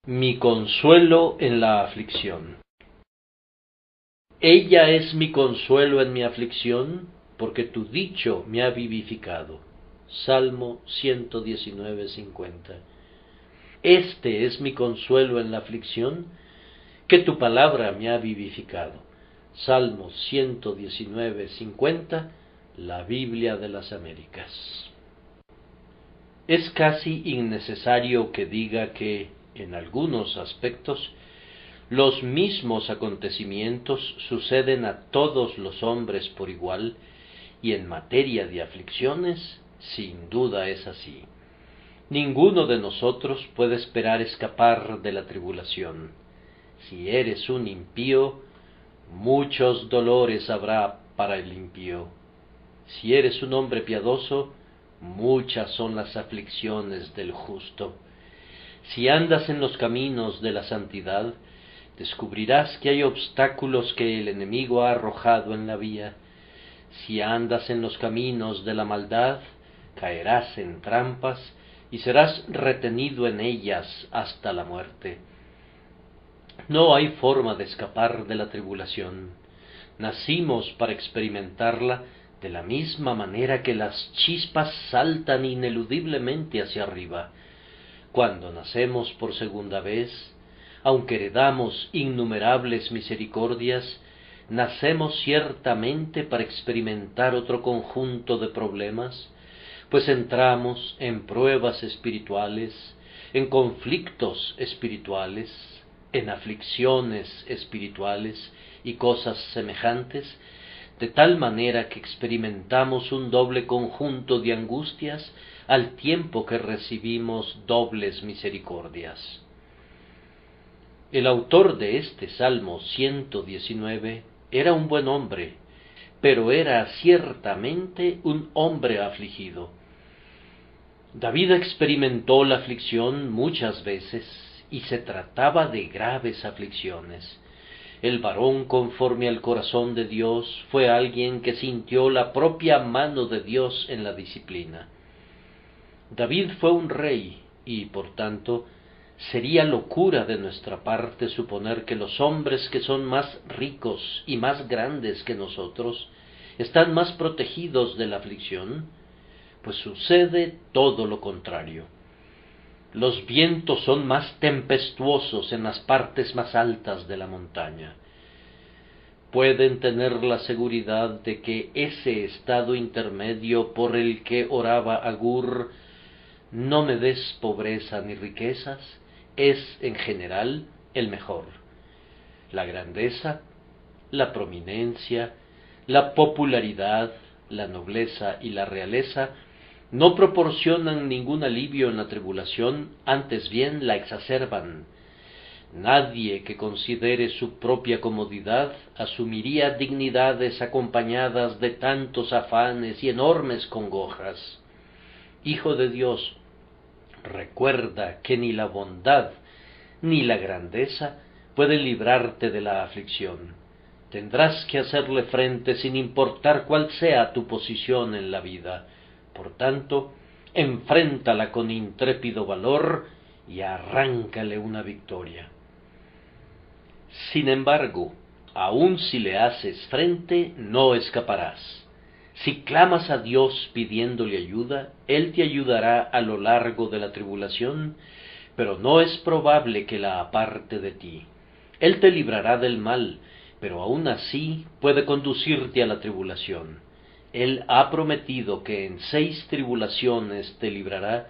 Mi consuelo en la aflicción. Ella es mi consuelo en mi aflicción, porque tu dicho me ha vivificado. Salmo 119:50. Este es mi consuelo en la aflicción, que tu palabra me ha vivificado. Salmo 119:50, la Biblia de las Américas. Es casi innecesario que diga que, en algunos aspectos, los mismos acontecimientos suceden a todos los hombres por igual, y en materia de aflicciones, sin duda es así. Ninguno de nosotros puede esperar escapar de la tribulación. Si eres un impío, muchos dolores habrá para el impío. Si eres un hombre piadoso, muchas son las aflicciones del justo. Si andas en los caminos de la santidad, descubrirás que hay obstáculos que el enemigo ha arrojado en la vía. Si andas en los caminos de la maldad, caerás en trampas y serás retenido en ellas hasta la muerte. No hay forma de escapar de la tribulación. Nacimos para experimentarla de la misma manera que las chispas saltan ineludiblemente hacia arriba. Cuando nacemos por segunda vez, aunque heredamos innumerables misericordias, nacemos ciertamente para experimentar otro conjunto de problemas, pues entramos en pruebas espirituales, en conflictos espirituales, en aflicciones espirituales y cosas semejantes, de tal manera que experimentamos un doble conjunto de angustias al tiempo que recibimos dobles misericordias. El autor de este Salmo 119 era un buen hombre, pero era ciertamente un hombre afligido. David experimentó la aflicción muchas veces, y se trataba de graves aflicciones. El varón conforme al corazón de Dios fue alguien que sintió la propia mano de Dios en la disciplina. David fue un rey, y por tanto sería locura de nuestra parte suponer que los hombres que son más ricos y más grandes que nosotros están más protegidos de la aflicción, pues sucede todo lo contrario. Los vientos son más tempestuosos en las partes más altas de la montaña. Pueden tener la seguridad de que ese estado intermedio por el que oraba Agur, no me des pobreza ni riquezas, es en general el mejor. La grandeza, la prominencia, la popularidad, la nobleza y la realeza no proporcionan ningún alivio en la tribulación, antes bien la exacerban. Nadie que considere su propia comodidad asumiría dignidades acompañadas de tantos afanes y enormes congojas. Hijo de Dios, recuerda que ni la bondad ni la grandeza pueden librarte de la aflicción. Tendrás que hacerle frente sin importar cuál sea tu posición en la vida. Por tanto, enfréntala con intrépido valor y arráncale una victoria. Sin embargo, aun si le haces frente, no escaparás. Si clamas a Dios pidiéndole ayuda, Él te ayudará a lo largo de la tribulación, pero no es probable que la aparte de ti. Él te librará del mal, pero aun así puede conducirte a la tribulación. Él ha prometido que en 6 tribulaciones te librará,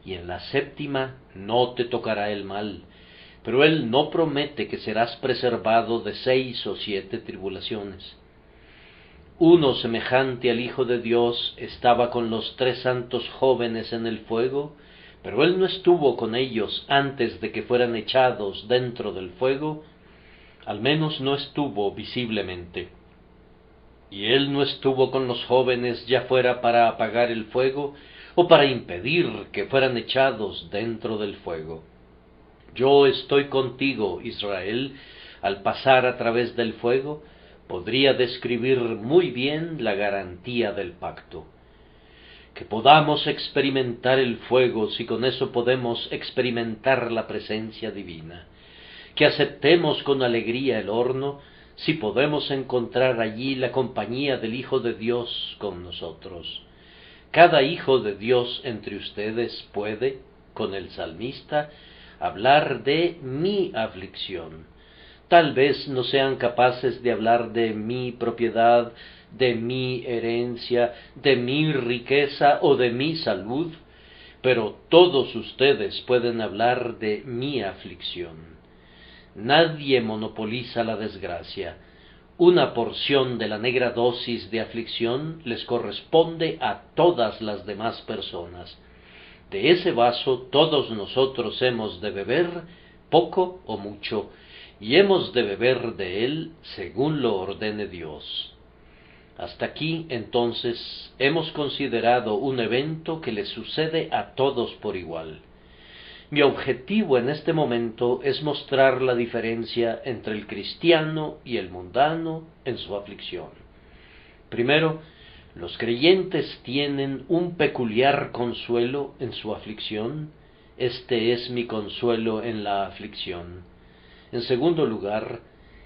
y en la 7ª no te tocará el mal, pero Él no promete que serás preservado de 6 o 7 tribulaciones. Uno semejante al Hijo de Dios estaba con los 3 santos jóvenes en el fuego, pero Él no estuvo con ellos antes de que fueran echados dentro del fuego, al menos no estuvo visiblemente. Y Él no estuvo con los jóvenes ya fuera para apagar el fuego o para impedir que fueran echados dentro del fuego. Yo estoy contigo, Israel, al pasar a través del fuego, podría describir muy bien la garantía del pacto. que podamos experimentar el fuego si con eso podemos experimentar la presencia divina, que aceptemos con alegría el horno si podemos encontrar allí la compañía del Hijo de Dios con nosotros. Cada hijo de Dios entre ustedes puede, con el salmista, hablar de mi aflicción. Tal vez no sean capaces de hablar de mi propiedad, de mi herencia, de mi riqueza o de mi salud, pero todos ustedes pueden hablar de mi aflicción. Nadie monopoliza la desgracia. Una porción de la negra dosis de aflicción les corresponde a todas las demás personas. De ese vaso todos nosotros hemos de beber, poco o mucho, y hemos de beber de él según lo ordene Dios. Hasta aquí, entonces, hemos considerado un evento que le sucede a todos por igual. Mi objetivo en este momento es mostrar la diferencia entre el cristiano y el mundano en su aflicción. Primero, los creyentes tienen un peculiar consuelo en su aflicción. Este es mi consuelo en la aflicción. En segundo lugar,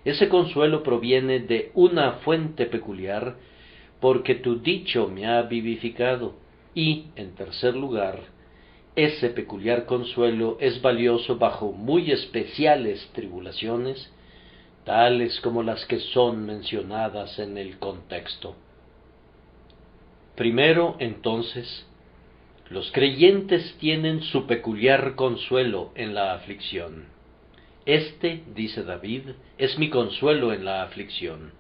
ese consuelo proviene de una fuente peculiar, porque tu dicho me ha vivificado. Y, en tercer lugar, ese peculiar consuelo es valioso bajo muy especiales tribulaciones, tales como las que son mencionadas en el contexto. Primero, entonces, los creyentes tienen su peculiar consuelo en la aflicción. Este, dice David, es mi consuelo en la aflicción.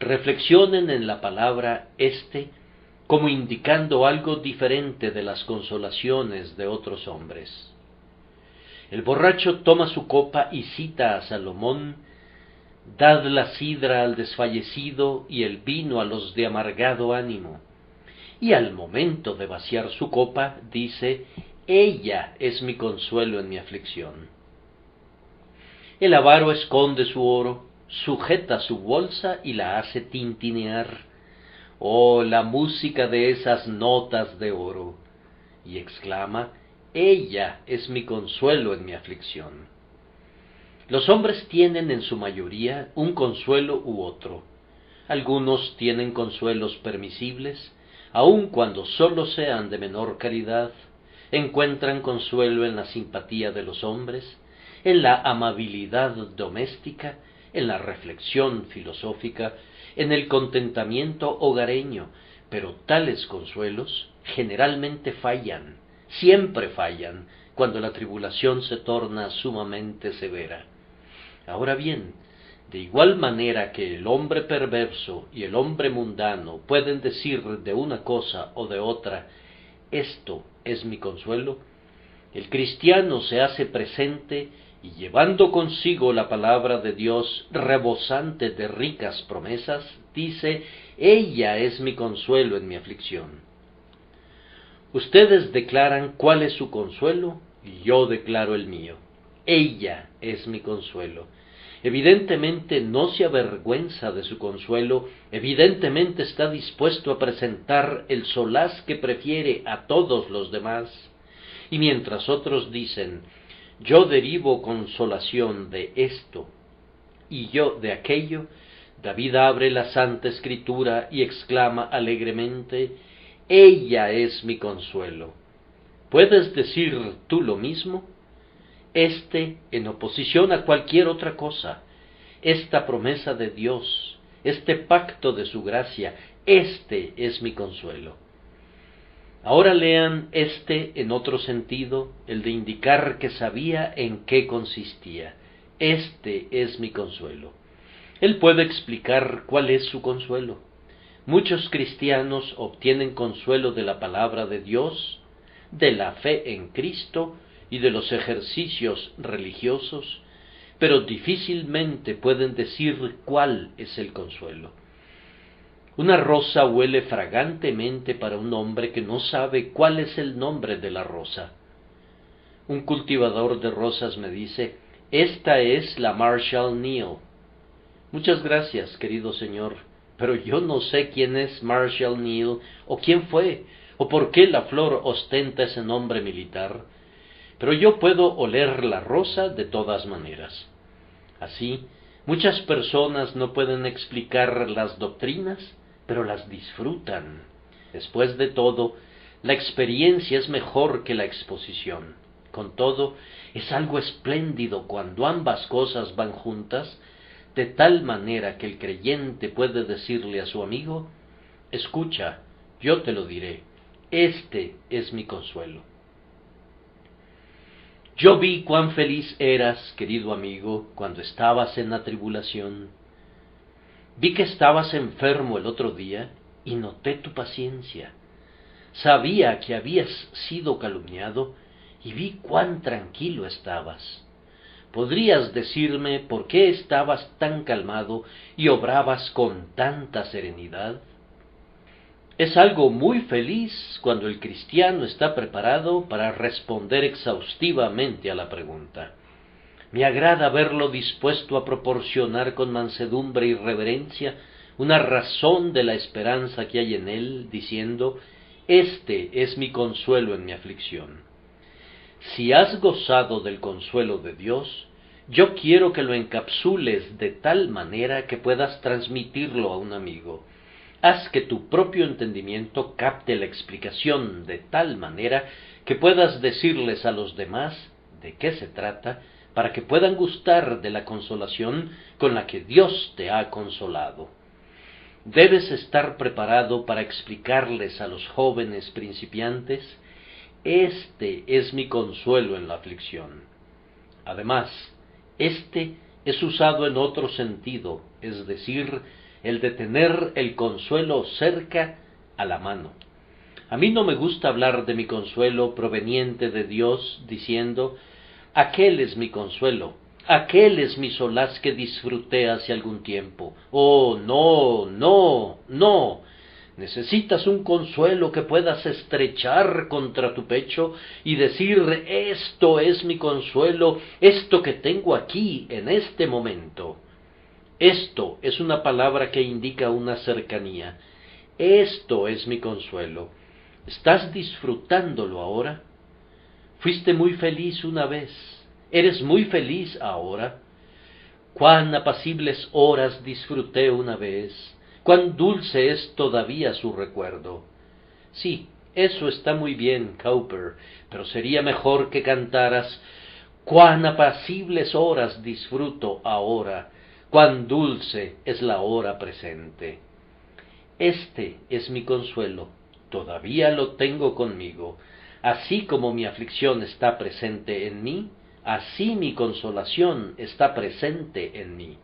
Reflexionen en la palabra como indicando algo diferente de las consolaciones de otros hombres. El borracho toma su copa y cita a Salomón: dad la sidra al desfallecido y el vino a los de amargado ánimo. Y al momento de vaciar su copa, dice: ella es mi consuelo en mi aflicción. El avaro esconde su oro, sujeta su bolsa y la hace tintinear. Oh, la música de esas notas de oro. Y exclama: ella es mi consuelo en mi aflicción. Los hombres tienen en su mayoría un consuelo u otro. Algunos tienen consuelos permisibles, aun cuando sólo sean de menor calidad. Encuentran consuelo en la simpatía de los hombres, en la amabilidad doméstica, en la reflexión filosófica, en el contentamiento hogareño, pero tales consuelos generalmente fallan, siempre fallan, cuando la tribulación se torna sumamente severa. Ahora bien, de igual manera que el hombre perverso y el hombre mundano pueden decir de una cosa o de otra: esto es mi consuelo, el cristiano se hace presente y, llevando consigo la palabra de Dios rebosante de ricas promesas, dice: ella es mi consuelo en mi aflicción. Ustedes declaran cuál es su consuelo y yo declaro el mío. Ella es mi consuelo. Evidentemente no se avergüenza de su consuelo, evidentemente está dispuesto a presentar el solaz que prefiere a todos los demás. Y mientras otros dicen: yo derivo consolación de esto y yo de aquello, David abre la Santa Escritura y exclama alegremente: ella es mi consuelo. ¿Puedes decir tú lo mismo? En oposición a cualquier otra cosa, esta promesa de Dios, este pacto de su gracia, es mi consuelo. Ahora lean en otro sentido, el de indicar que sabía en qué consistía. Este es mi consuelo. Él puede explicar cuál es su consuelo. Muchos cristianos obtienen consuelo de la palabra de Dios, de la fe en Cristo y de los ejercicios religiosos, pero difícilmente pueden decir cuál es el consuelo. Una rosa huele fragantemente para un hombre que no sabe cuál es el nombre de la rosa. Un cultivador de rosas me dice: esta es la Marshall Neal. Muchas gracias, querido señor, pero yo no sé quién es Marshall Neal, o quién fue, o por qué la flor ostenta ese nombre militar, pero yo puedo oler la rosa de todas maneras. Así, muchas personas no pueden explicar las doctrinas, pero las disfrutan. Después de todo, la experiencia es mejor que la exposición. Con todo, es algo espléndido cuando ambas cosas van juntas, de tal manera que el creyente puede decirle a su amigo: escucha, yo te lo diré, este es mi consuelo. Yo vi cuán feliz eras, querido amigo, cuando estabas en la tribulación. Vi que estabas enfermo el otro día y noté tu paciencia. Sabía que habías sido calumniado y vi cuán tranquilo estabas. ¿Podrías decirme por qué estabas tan calmado y obrabas con tanta serenidad? Es algo muy feliz cuando el cristiano está preparado para responder exhaustivamente a la pregunta. Me agrada verlo dispuesto a proporcionar con mansedumbre y reverencia una razón de la esperanza que hay en él, diciendo: este es mi consuelo en mi aflicción. Si has gozado del consuelo de Dios, yo quiero que lo encapsules de tal manera que puedas transmitirlo a un amigo. Haz que tu propio entendimiento capte la explicación de tal manera que puedas decirles a los demás de qué se trata, para que puedan gustar de la consolación con la que Dios te ha consolado. Debes estar preparado para explicarles a los jóvenes principiantes: este es mi consuelo en la aflicción. Además, este es usado en otro sentido, es decir, el de tener el consuelo cerca, a la mano. A mí no me gusta hablar de mi consuelo proveniente de Dios diciendo: aquel es mi consuelo, aquel es mi solaz que disfruté hace algún tiempo. Oh, no, no, no. Necesitas un consuelo que puedas estrechar contra tu pecho y decir: esto es mi consuelo, esto que tengo aquí en este momento. Esto es una palabra que indica una cercanía. Esto es mi consuelo. ¿Estás disfrutándolo ahora? Fuiste muy feliz una vez. ¿Eres muy feliz ahora? Cuán apacibles horas disfruté una vez. Cuán dulce es todavía su recuerdo. Sí, eso está muy bien, Cowper, pero sería mejor que cantaras: cuán apacibles horas disfruto ahora, cuán dulce es la hora presente. Este es mi consuelo, todavía lo tengo conmigo. Así como mi aflicción está presente en mí, así mi consolación está presente en mí.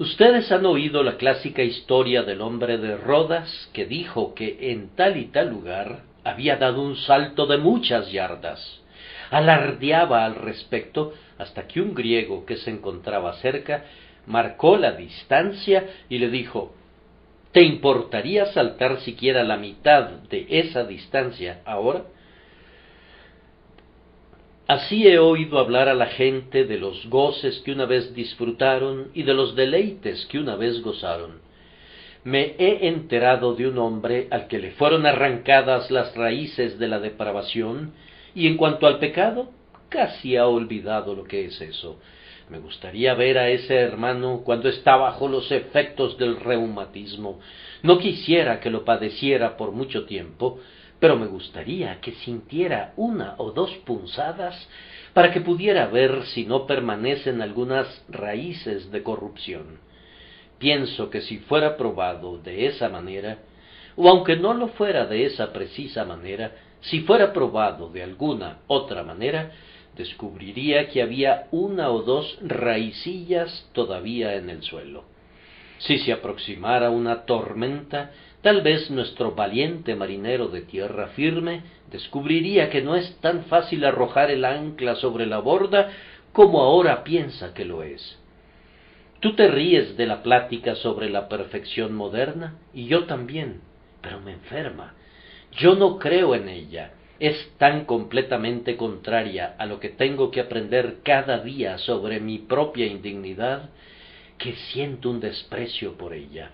Ustedes han oído la clásica historia del hombre de Rodas que dijo que en tal y tal lugar había dado un salto de muchas yardas. Alardeaba al respecto hasta que un griego que se encontraba cerca marcó la distancia y le dijo: ¿te importaría saltar siquiera la mitad de esa distancia ahora? Así he oído hablar a la gente de los goces que una vez disfrutaron y de los deleites que una vez gozaron. Me he enterado de un hombre al que le fueron arrancadas las raíces de la depravación, y en cuanto al pecado, casi ha olvidado lo que es eso. Me gustaría ver a ese hermano cuando está bajo los efectos del reumatismo. No quisiera que lo padeciera por mucho tiempo, pero me gustaría que sintiera 1 o 2 punzadas para que pudiera ver si no permanecen algunas raíces de corrupción. Pienso que si fuera probado de esa manera, o aunque no lo fuera de esa precisa manera, si fuera probado de alguna otra manera, descubriría que había 1 o 2 raicillas todavía en el suelo. Si se aproximara una tormenta, tal vez nuestro valiente marinero de tierra firme descubriría que no es tan fácil arrojar el ancla sobre la borda como ahora piensa que lo es. Tú te ríes de la plática sobre la perfección moderna, y yo también, pero me enferma. Yo no creo en ella. Es tan completamente contraria a lo que tengo que aprender cada día sobre mi propia indignidad, que siento un desprecio por ella.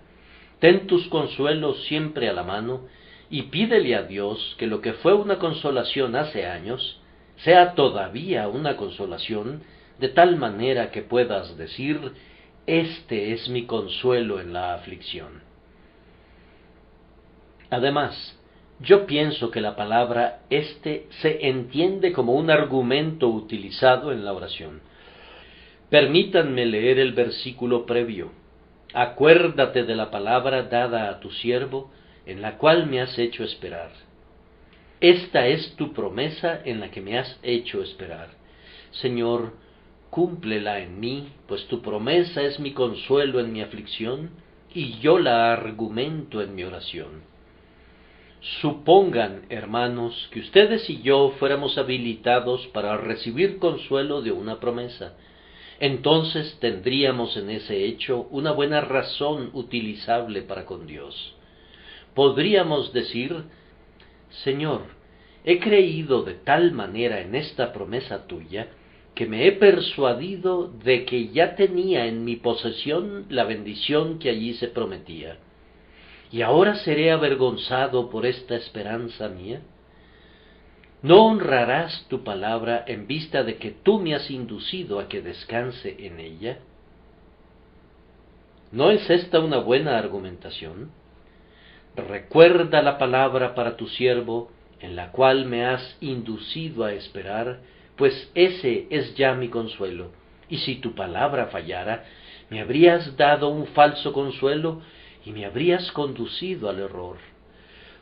Ten tus consuelos siempre a la mano y pídele a Dios que lo que fue una consolación hace años sea todavía una consolación, de tal manera que puedas decir: este es mi consuelo en la aflicción. Además, yo pienso que la palabra se entiende como un argumento utilizado en la oración. Permítanme leer el versículo previo. Acuérdate de la palabra dada a tu siervo, en la cual me has hecho esperar. Esta es tu promesa en la que me has hecho esperar. Señor, cúmplela en mí, pues tu promesa es mi consuelo en mi aflicción, y yo la argumento en mi oración. Supongan, hermanos, que ustedes y yo fuéramos habilitados para recibir consuelo de una promesa. Entonces tendríamos en ese hecho una buena razón utilizable para con Dios. Podríamos decir: Señor, he creído de tal manera en esta promesa tuya, que me he persuadido de que ya tenía en mi posesión la bendición que allí se prometía. ¿Y ahora seré avergonzado por esta esperanza mía? ¿No honrarás tu palabra en vista de que tú me has inducido a que descanse en ella? ¿No es esta una buena argumentación? Recuerda la palabra para tu siervo, en la cual me has inducido a esperar, pues ese es ya mi consuelo. Y si tu palabra fallara, me habrías dado un falso consuelo y me habrías conducido al error.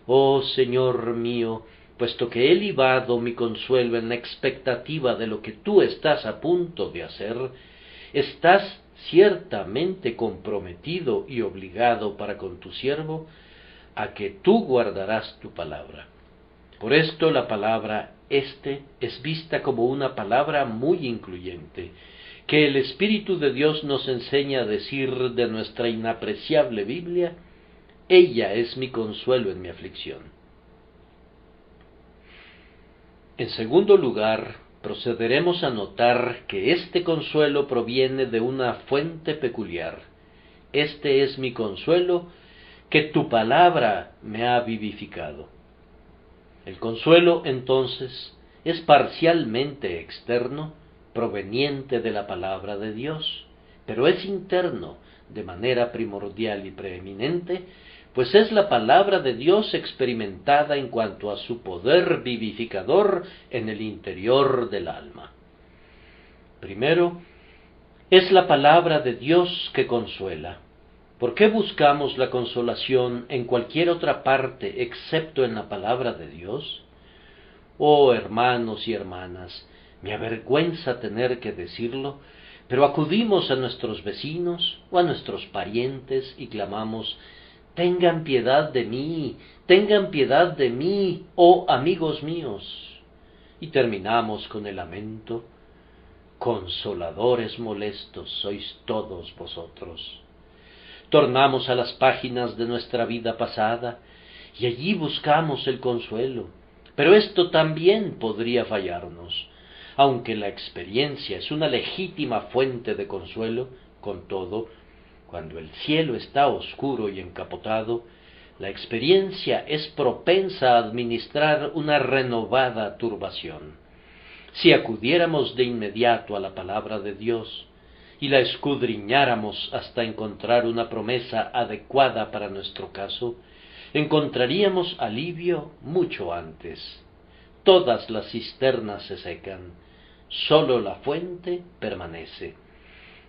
Oh Señor mío, puesto que he libado mi consuelo en la expectativa de lo que tú estás a punto de hacer, estás ciertamente comprometido y obligado para con tu siervo a que tú guardarás tu palabra. Por esto la palabra es vista como una palabra muy incluyente, que el Espíritu de Dios nos enseña a decir de nuestra inapreciable Biblia: ella es mi consuelo en mi aflicción. En segundo lugar, procederemos a notar que este consuelo proviene de una fuente peculiar. Este es mi consuelo, que tu palabra me ha vivificado. El consuelo, entonces, es parcialmente externo, proveniente de la palabra de Dios, pero es interno, de manera primordial y preeminente, pues es la palabra de Dios experimentada en cuanto a su poder vivificador en el interior del alma. Primero, es la palabra de Dios que consuela. ¿Por qué buscamos la consolación en cualquier otra parte excepto en la palabra de Dios? Oh hermanos y hermanas, me avergüenza tener que decirlo, pero acudimos a nuestros vecinos o a nuestros parientes y clamamos: tengan piedad de mí, oh amigos míos. Y terminamos con el lamento: consoladores molestos sois todos vosotros. Tornamos a las páginas de nuestra vida pasada y allí buscamos el consuelo, pero esto también podría fallarnos. Aunque la experiencia es una legítima fuente de consuelo, con todo, cuando el cielo está oscuro y encapotado, la experiencia es propensa a administrar una renovada turbación. Si acudiéramos de inmediato a la palabra de Dios y la escudriñáramos hasta encontrar una promesa adecuada para nuestro caso, encontraríamos alivio mucho antes. Todas las cisternas se secan, sólo la fuente permanece.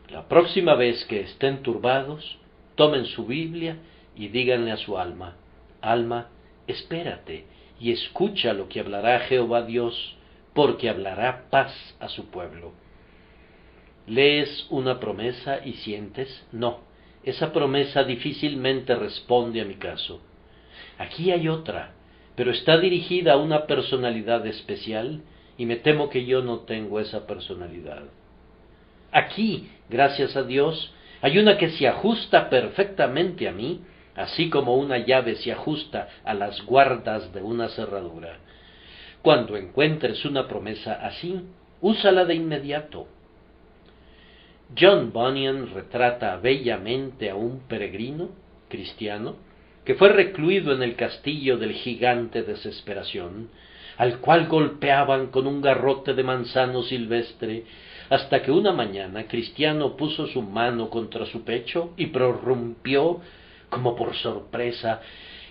La próxima vez que estén turbados, tomen su Biblia y díganle a su alma: alma, espérate y escucha lo que hablará Jehová Dios, porque hablará paz a su pueblo. ¿Lees una promesa y sientes? No, esa promesa difícilmente responde a mi caso. Aquí hay otra, pero está dirigida a una personalidad especial y me temo que yo no tengo esa personalidad. Aquí, gracias a Dios, hay una que se ajusta perfectamente a mí, así como una llave se ajusta a las guardas de una cerradura. Cuando encuentres una promesa así, úsala de inmediato. John Bunyan retrata bellamente a un peregrino cristiano que fue recluido en el castillo del gigante Desesperación, al cual golpeaban con un garrote de manzano silvestre, hasta que una mañana Cristiano puso su mano contra su pecho y prorrumpió, como por sorpresa,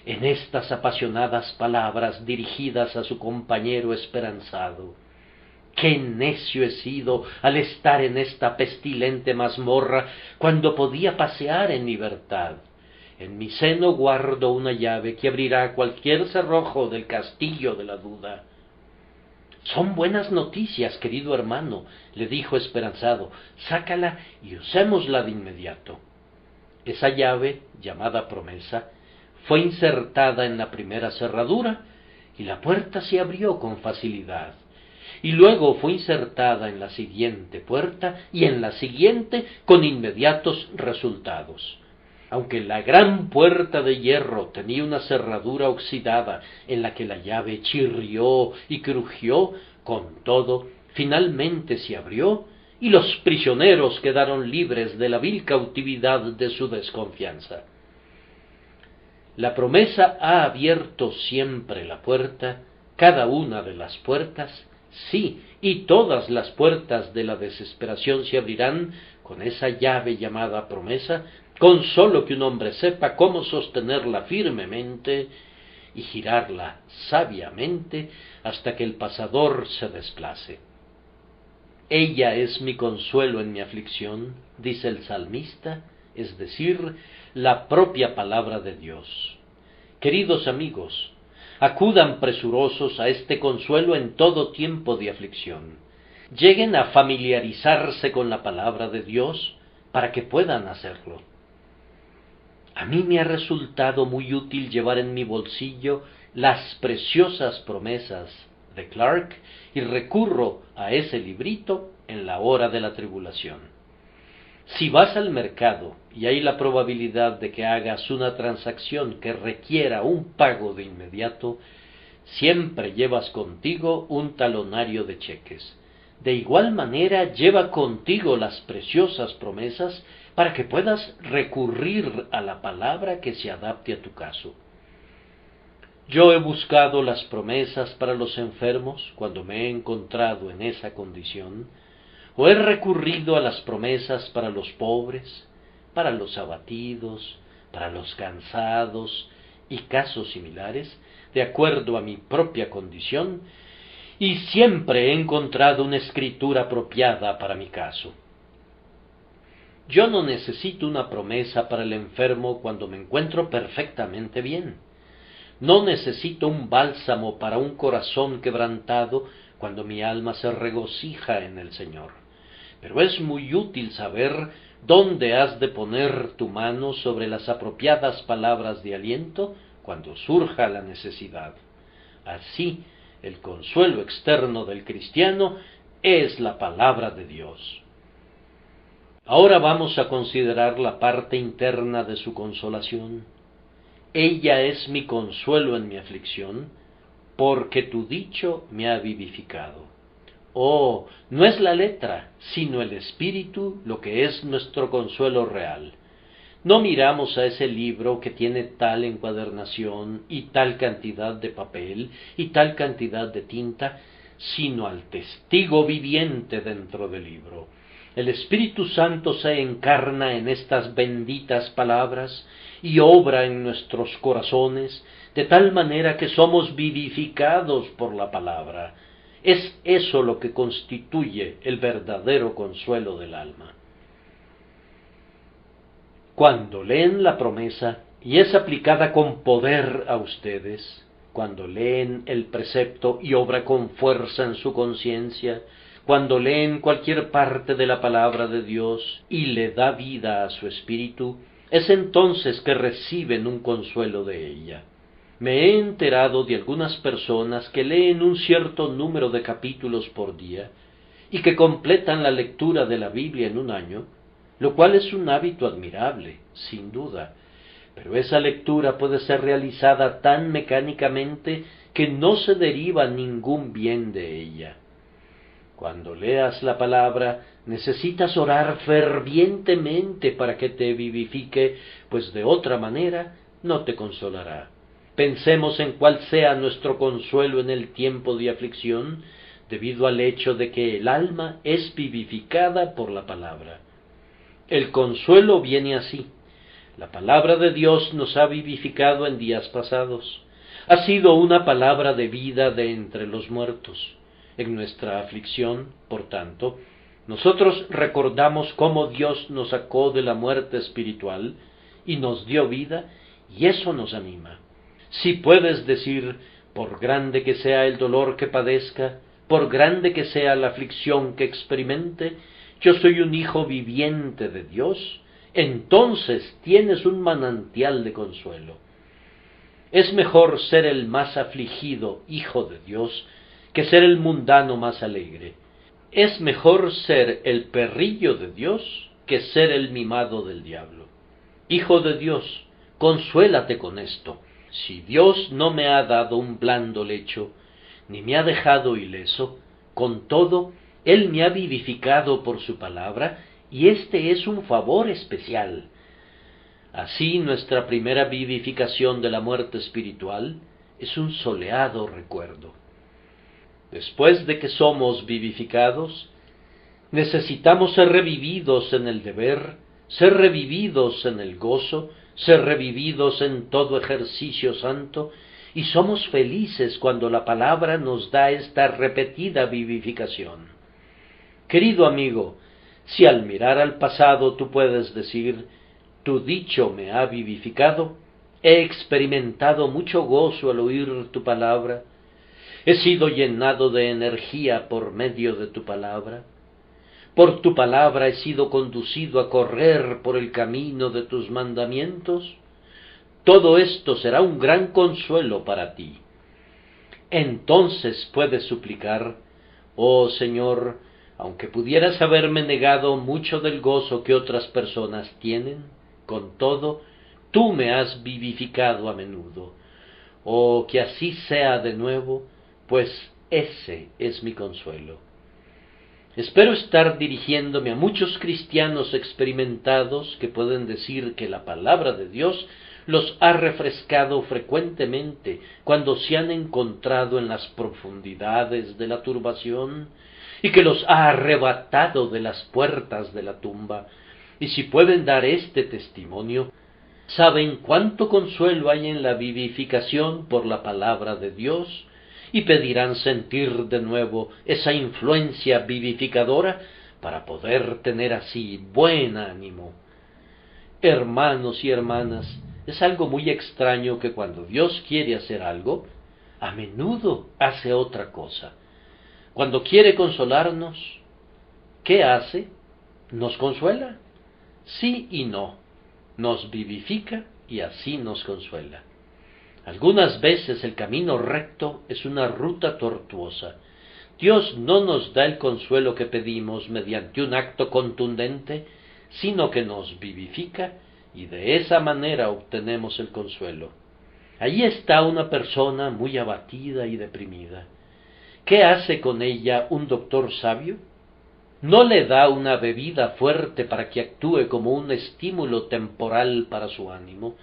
en estas apasionadas palabras dirigidas a su compañero esperanzado: «¡Qué necio he sido al estar en esta pestilente mazmorra cuando podía pasear en libertad! En mi seno guardo una llave que abrirá cualquier cerrojo del castillo de la duda». «Son buenas noticias, querido hermano», le dijo esperanzado. «Sácala y usémosla de inmediato». Esa llave, llamada promesa, fue insertada en la primera cerradura y la puerta se abrió con facilidad. Y luego fue insertada en la siguiente puerta y en la siguiente con inmediatos resultados. Aunque la gran puerta de hierro tenía una cerradura oxidada en la que la llave chirrió y crujió, con todo, finalmente se abrió y los prisioneros quedaron libres de la vil cautividad de su desconfianza. La promesa ha abierto siempre la puerta, cada una de las puertas, sí, y todas las puertas de la desesperación se abrirán con esa llave llamada promesa, con sólo que un hombre sepa cómo sostenerla firmemente y girarla sabiamente hasta que el pasador se desplace. Ella es mi consuelo en mi aflicción, dice el salmista, es decir, la propia palabra de Dios. Queridos amigos, acudan presurosos a este consuelo en todo tiempo de aflicción. Lleguen a familiarizarse con la palabra de Dios para que puedan hacerlo. A mí me ha resultado muy útil llevar en mi bolsillo las preciosas promesas de Clarke y recurro a ese librito en la hora de la tribulación. Si vas al mercado y hay la probabilidad de que hagas una transacción que requiera un pago de inmediato, siempre llevas contigo un talonario de cheques. De igual manera, lleva contigo las preciosas promesas para que puedas recurrir a la palabra que se adapte a tu caso. Yo he buscado las promesas para los enfermos cuando me he encontrado en esa condición, o he recurrido a las promesas para los pobres, para los abatidos, para los cansados y casos similares, de acuerdo a mi propia condición, y siempre he encontrado una escritura apropiada para mi caso. Yo no necesito una promesa para el enfermo cuando me encuentro perfectamente bien. No necesito un bálsamo para un corazón quebrantado cuando mi alma se regocija en el Señor. Pero es muy útil saber dónde has de poner tu mano sobre las apropiadas palabras de aliento cuando surja la necesidad. Así, el consuelo externo del cristiano es la palabra de Dios. Ahora vamos a considerar la parte interna de su consolación. Ella es mi consuelo en mi aflicción, porque tu dicho me ha vivificado. Oh, no es la letra, sino el espíritu lo que es nuestro consuelo real. No miramos a ese libro que tiene tal encuadernación y tal cantidad de papel y tal cantidad de tinta, sino al testigo viviente dentro del libro. El Espíritu Santo se encarna en estas benditas palabras y obra en nuestros corazones, de tal manera que somos vivificados por la palabra. Es eso lo que constituye el verdadero consuelo del alma. Cuando leen la promesa y es aplicada con poder a ustedes, cuando leen el precepto y obra con fuerza en su conciencia, cuando leen cualquier parte de la palabra de Dios y le da vida a su espíritu, es entonces que reciben un consuelo de ella. Me he enterado de algunas personas que leen un cierto número de capítulos por día y que completan la lectura de la Biblia en un año, lo cual es un hábito admirable, sin duda, pero esa lectura puede ser realizada tan mecánicamente que no se deriva ningún bien de ella. Cuando leas la palabra, necesitas orar fervientemente para que te vivifique, pues de otra manera no te consolará. Pensemos en cuál sea nuestro consuelo en el tiempo de aflicción, debido al hecho de que el alma es vivificada por la palabra. El consuelo viene así. La palabra de Dios nos ha vivificado en días pasados. Ha sido una palabra de vida de entre los muertos. En nuestra aflicción, por tanto, nosotros recordamos cómo Dios nos sacó de la muerte espiritual y nos dio vida, y eso nos anima. Si puedes decir, por grande que sea el dolor que padezca, por grande que sea la aflicción que experimente, yo soy un hijo viviente de Dios, entonces tienes un manantial de consuelo. Es mejor ser el más afligido hijo de Dios que ser el mundano más alegre. Es mejor ser el perrillo de Dios que ser el mimado del diablo. Hijo de Dios, consuélate con esto. Si Dios no me ha dado un blando lecho, ni me ha dejado ileso, con todo, Él me ha vivificado por su palabra, y este es un favor especial. Así nuestra primera vivificación de la muerte espiritual es un soleado recuerdo. Después de que somos vivificados, necesitamos ser revividos en el deber, ser revividos en el gozo, ser revividos en todo ejercicio santo, y somos felices cuando la palabra nos da esta repetida vivificación. Querido amigo, si al mirar al pasado tú puedes decir, tu dicho me ha vivificado, he experimentado mucho gozo al oír tu palabra, he sido llenado de energía por medio de tu palabra, por tu palabra he sido conducido a correr por el camino de tus mandamientos, todo esto será un gran consuelo para ti. Entonces puedes suplicar, oh Señor, aunque pudieras haberme negado mucho del gozo que otras personas tienen, con todo, tú me has vivificado a menudo. Oh, que así sea de nuevo, pues ese es mi consuelo. Espero estar dirigiéndome a muchos cristianos experimentados que pueden decir que la palabra de Dios los ha refrescado frecuentemente cuando se han encontrado en las profundidades de la turbación y que los ha arrebatado de las puertas de la tumba. Y si pueden dar este testimonio, saben cuánto consuelo hay en la vivificación por la palabra de Dios, y pedirán sentir de nuevo esa influencia vivificadora para poder tener así buen ánimo. Hermanos y hermanas, es algo muy extraño que cuando Dios quiere hacer algo, a menudo hace otra cosa. Cuando quiere consolarnos, ¿qué hace? ¿Nos consuela? Sí y no. Nos vivifica y así nos consuela. Algunas veces el camino recto es una ruta tortuosa. Dios no nos da el consuelo que pedimos mediante un acto contundente, sino que nos vivifica y de esa manera obtenemos el consuelo. Allí está una persona muy abatida y deprimida. ¿Qué hace con ella un doctor sabio? No le da una bebida fuerte para que actúe como un estímulo temporal para su ánimo,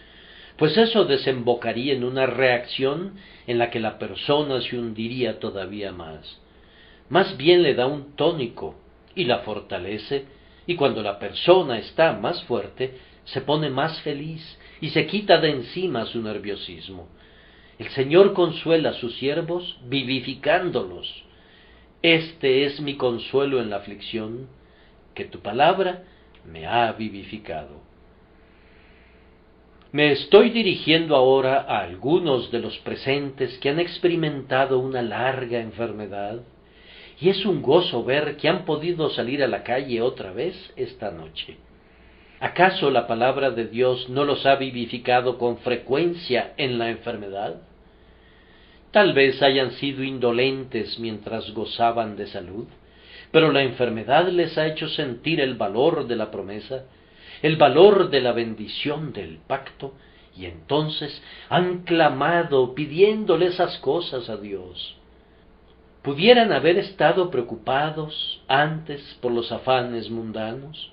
pues eso desembocaría en una reacción en la que la persona se hundiría todavía más. Más bien le da un tónico y la fortalece, y cuando la persona está más fuerte, se pone más feliz y se quita de encima su nerviosismo. El Señor consuela a sus siervos vivificándolos. Este es mi consuelo en la aflicción, que tu palabra me ha vivificado. Me estoy dirigiendo ahora a algunos de los presentes que han experimentado una larga enfermedad, y es un gozo ver que han podido salir a la calle otra vez esta noche. ¿Acaso la palabra de Dios no los ha vivificado con frecuencia en la enfermedad? Tal vez hayan sido indolentes mientras gozaban de salud, pero la enfermedad les ha hecho sentir el valor de la promesa, el valor de la bendición del pacto, y entonces han clamado pidiéndole esas cosas a Dios. Pudieran haber estado preocupados antes por los afanes mundanos,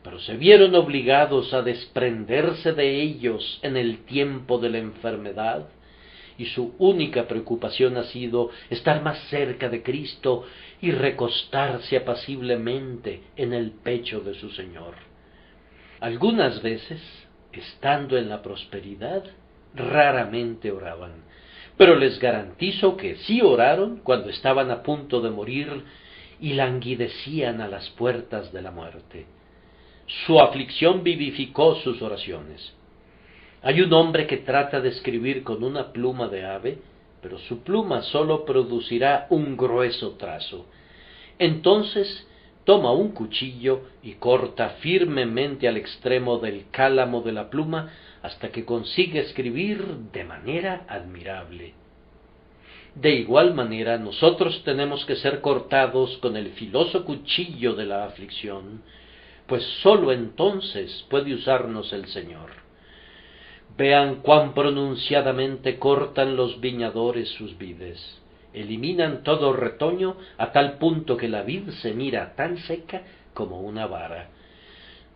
pero se vieron obligados a desprenderse de ellos en el tiempo de la enfermedad, y su única preocupación ha sido estar más cerca de Cristo y recostarse apaciblemente en el pecho de su Señor. Algunas veces, estando en la prosperidad, raramente oraban, pero les garantizo que sí oraron cuando estaban a punto de morir y languidecían a las puertas de la muerte. Su aflicción vivificó sus oraciones. Hay un hombre que trata de escribir con una pluma de ave, pero su pluma sólo producirá un grueso trazo. Entonces toma un cuchillo y corta firmemente al extremo del cálamo de la pluma hasta que consigue escribir de manera admirable. De igual manera, nosotros tenemos que ser cortados con el filoso cuchillo de la aflicción, pues sólo entonces puede usarnos el Señor. Vean cuán pronunciadamente cortan los viñadores sus vides. Eliminan todo retoño a tal punto que la vid se mira tan seca como una vara.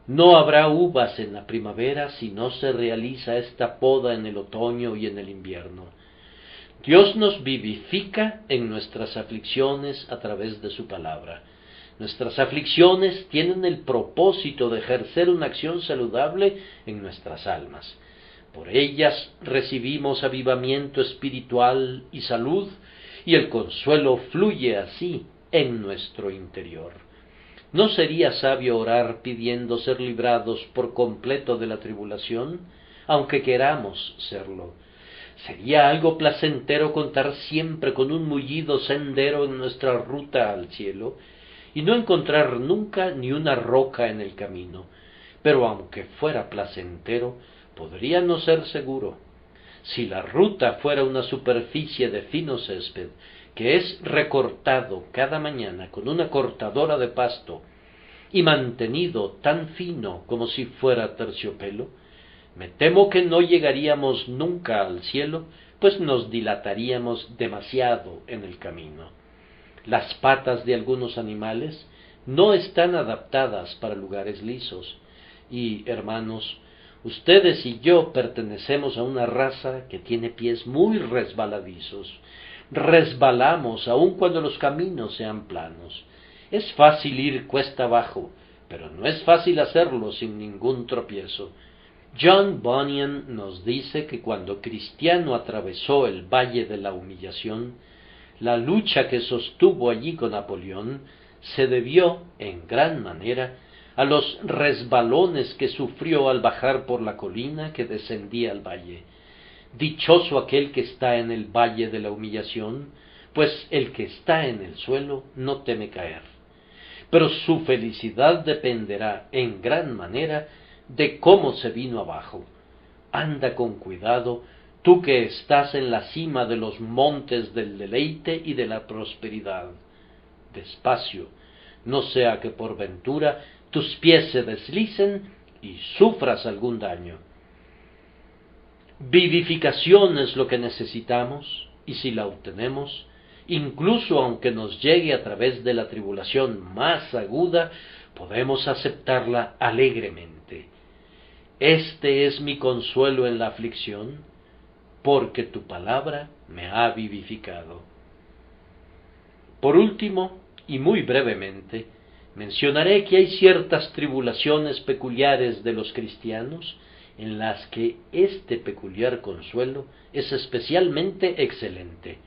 No habrá uvas en la primavera si no se realiza esta poda en el otoño y en el invierno. Dios nos vivifica en nuestras aflicciones a través de su palabra. Nuestras aflicciones tienen el propósito de ejercer una acción saludable en nuestras almas. Por ellas recibimos avivamiento espiritual y salud, y el consuelo fluye así en nuestro interior. ¿No sería sabio orar pidiendo ser librados por completo de la tribulación, aunque queramos serlo? ¿Sería algo placentero contar siempre con un mullido sendero en nuestra ruta al cielo, y no encontrar nunca ni una roca en el camino? Pero aunque fuera placentero, podría no ser seguro. Si la ruta fuera una superficie de fino césped, que es recortado cada mañana con una cortadora de pasto, y mantenido tan fino como si fuera terciopelo, me temo que no llegaríamos nunca al cielo, pues nos dilataríamos demasiado en el camino. Las patas de algunos animales no están adaptadas para lugares lisos, y, hermanos, ustedes y yo pertenecemos a una raza que tiene pies muy resbaladizos. Resbalamos aun cuando los caminos sean planos. Es fácil ir cuesta abajo, pero no es fácil hacerlo sin ningún tropiezo. John Bunyan nos dice que cuando Cristiano atravesó el Valle de la Humillación, la lucha que sostuvo allí con Napoleón se debió, en gran manera, a los resbalones que sufrió al bajar por la colina que descendía al valle. Dichoso aquel que está en el Valle de la Humillación, pues el que está en el suelo no teme caer. Pero su felicidad dependerá en gran manera de cómo se vino abajo. Anda con cuidado, tú que estás en la cima de los montes del deleite y de la prosperidad. Despacio, no sea que por ventura tus pies se deslicen y sufras algún daño. Vivificación es lo que necesitamos, y si la obtenemos, incluso aunque nos llegue a través de la tribulación más aguda, podemos aceptarla alegremente. Este es mi consuelo en la aflicción, porque tu palabra me ha vivificado. Por último, y muy brevemente, mencionaré que hay ciertas tribulaciones peculiares de los cristianos en las que este peculiar consuelo es especialmente excelente.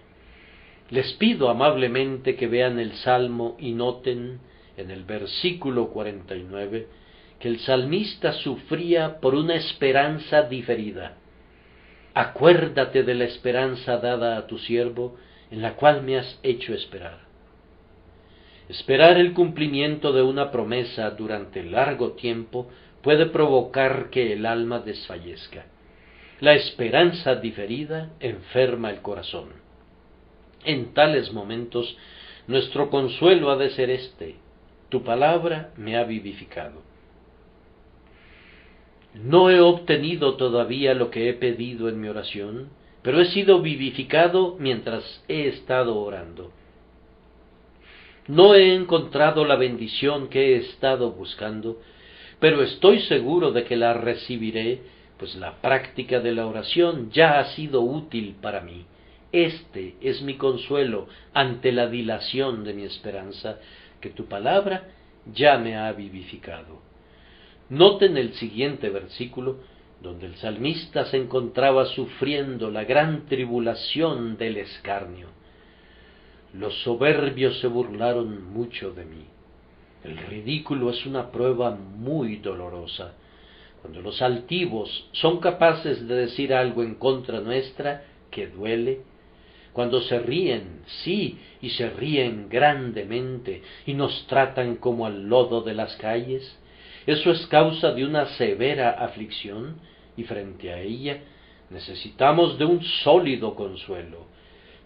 Les pido amablemente que vean el Salmo y noten en el versículo 49 que el salmista sufría por una esperanza diferida. Acuérdate de la esperanza dada a tu siervo, en la cual me has hecho esperar. Esperar el cumplimiento de una promesa durante largo tiempo puede provocar que el alma desfallezca. La esperanza diferida enferma el corazón. En tales momentos, nuestro consuelo ha de ser este: tu palabra me ha vivificado. No he obtenido todavía lo que he pedido en mi oración, pero he sido vivificado mientras he estado orando. No he encontrado la bendición que he estado buscando, pero estoy seguro de que la recibiré, pues la práctica de la oración ya ha sido útil para mí. Este es mi consuelo ante la dilación de mi esperanza, que tu palabra ya me ha vivificado. Noten el siguiente versículo, donde el salmista se encontraba sufriendo la gran tribulación del escarnio. Los soberbios se burlaron mucho de mí. El ridículo es una prueba muy dolorosa. Cuando los altivos son capaces de decir algo en contra nuestra que duele, cuando se ríen, sí, y se ríen grandemente, y nos tratan como al lodo de las calles, eso es causa de una severa aflicción, y frente a ella necesitamos de un sólido consuelo.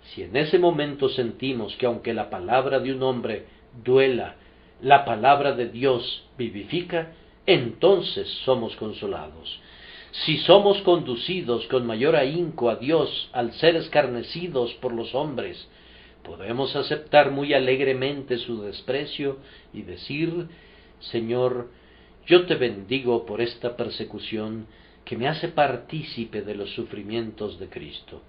Si en ese momento sentimos que aunque la palabra de un hombre duela, la palabra de Dios vivifica, entonces somos consolados. Si somos conducidos con mayor ahínco a Dios al ser escarnecidos por los hombres, podemos aceptar muy alegremente su desprecio y decir: Señor, yo te bendigo por esta persecución que me hace partícipe de los sufrimientos de Cristo.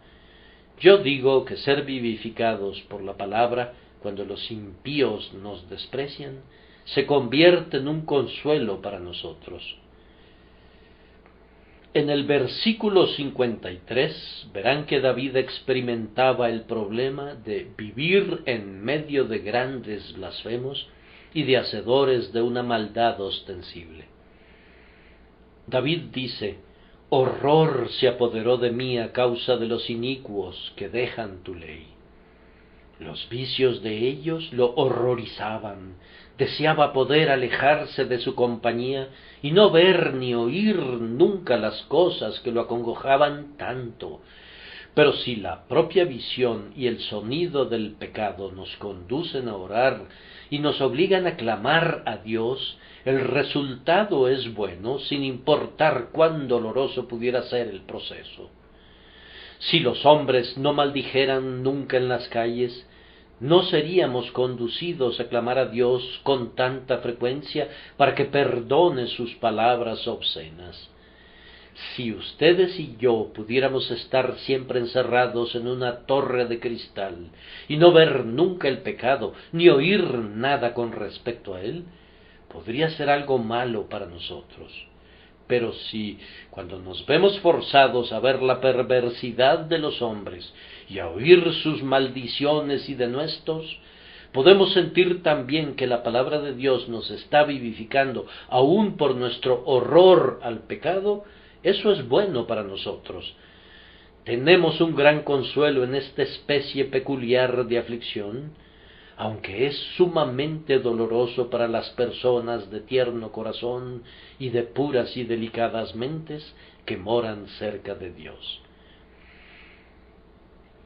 Yo digo que ser vivificados por la palabra, cuando los impíos nos desprecian, se convierte en un consuelo para nosotros. En el versículo 53 verán que David experimentaba el problema de vivir en medio de grandes blasfemos y de hacedores de una maldad ostensible. David dice: horror se apoderó de mí a causa de los inicuos que dejan tu ley. Los vicios de ellos lo horrorizaban. Deseaba poder alejarse de su compañía y no ver ni oír nunca las cosas que lo acongojaban tanto. Pero si la propia visión y el sonido del pecado nos conducen a orar y nos obligan a clamar a Dios, el resultado es bueno, sin importar cuán doloroso pudiera ser el proceso. Si los hombres no maldijeran nunca en las calles, no seríamos conducidos a clamar a Dios con tanta frecuencia para que perdone sus palabras obscenas. Si ustedes y yo pudiéramos estar siempre encerrados en una torre de cristal y no ver nunca el pecado, ni oír nada con respecto a él, podría ser algo malo para nosotros. Pero si, cuando nos vemos forzados a ver la perversidad de los hombres y a oír sus maldiciones y denuestos, podemos sentir también que la palabra de Dios nos está vivificando, aun por nuestro horror al pecado, eso es bueno para nosotros. Tenemos un gran consuelo en esta especie peculiar de aflicción, aunque es sumamente doloroso para las personas de tierno corazón y de puras y delicadas mentes que moran cerca de Dios.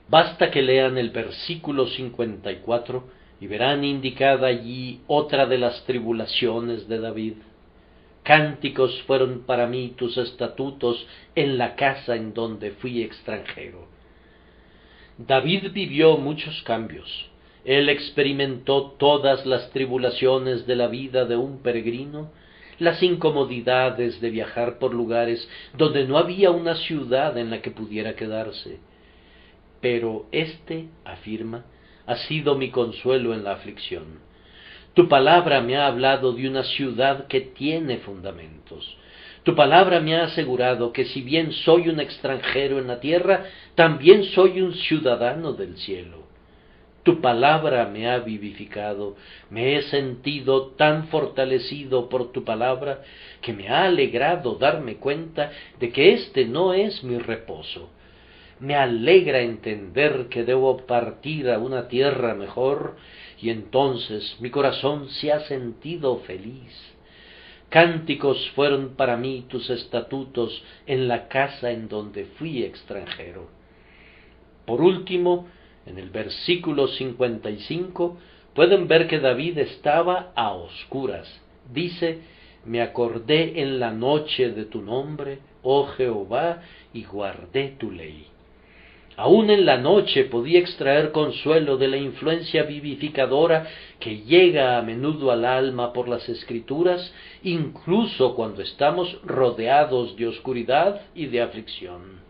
Basta que lean el versículo 54 y verán indicada allí otra de las tribulaciones de David. Cánticos fueron para mí tus estatutos en la casa en donde fui extranjero. David vivió muchos cambios. Él experimentó todas las tribulaciones de la vida de un peregrino, las incomodidades de viajar por lugares donde no había una ciudad en la que pudiera quedarse. Pero afirma, ha sido mi consuelo en la aflicción. Tu palabra me ha hablado de una ciudad que tiene fundamentos. Tu palabra me ha asegurado que si bien soy un extranjero en la tierra, también soy un ciudadano del cielo. Tu palabra me ha vivificado, me he sentido tan fortalecido por tu palabra que me ha alegrado darme cuenta de que no es mi reposo. Me alegra entender que debo partir a una tierra mejor, y entonces mi corazón se ha sentido feliz. Cánticos fueron para mí tus estatutos en la casa en donde fui extranjero. Por último, en el versículo 55, pueden ver que David estaba a oscuras. Dice: me acordé en la noche de tu nombre, oh Jehová, y guardé tu ley. Aún en la noche podía extraer consuelo de la influencia vivificadora que llega a menudo al alma por las Escrituras, incluso cuando estamos rodeados de oscuridad y de aflicción.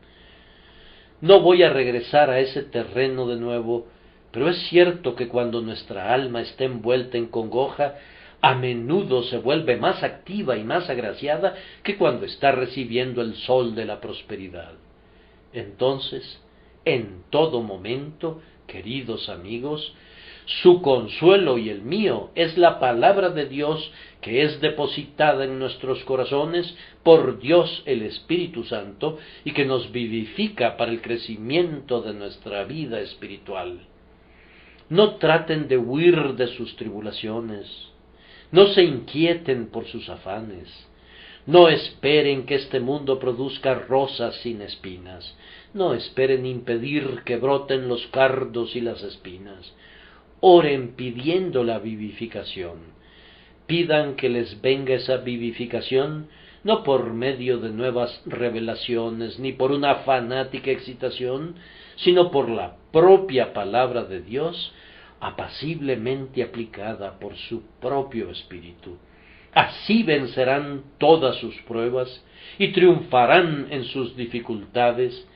No voy a regresar a ese terreno de nuevo, pero es cierto que cuando nuestra alma está envuelta en congoja, a menudo se vuelve más activa y más agraciada que cuando está recibiendo el sol de la prosperidad. Entonces, en todo momento, queridos amigos, su consuelo y el mío es la palabra de Dios que es depositada en nuestros corazones por Dios el Espíritu Santo y que nos vivifica para el crecimiento de nuestra vida espiritual. No traten de huir de sus tribulaciones, no se inquieten por sus afanes, no esperen que este mundo produzca rosas sin espinas, no esperen impedir que broten los cardos y las espinas. Oren pidiendo la vivificación. Pidan que les venga esa vivificación no por medio de nuevas revelaciones ni por una fanática excitación, sino por la propia palabra de Dios, apaciblemente aplicada por su propio Espíritu. Así vencerán todas sus pruebas y triunfarán en sus dificultades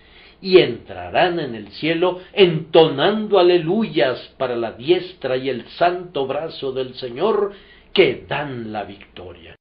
y entrarán en el cielo entonando aleluyas para la diestra y el santo brazo del Señor que dan la victoria.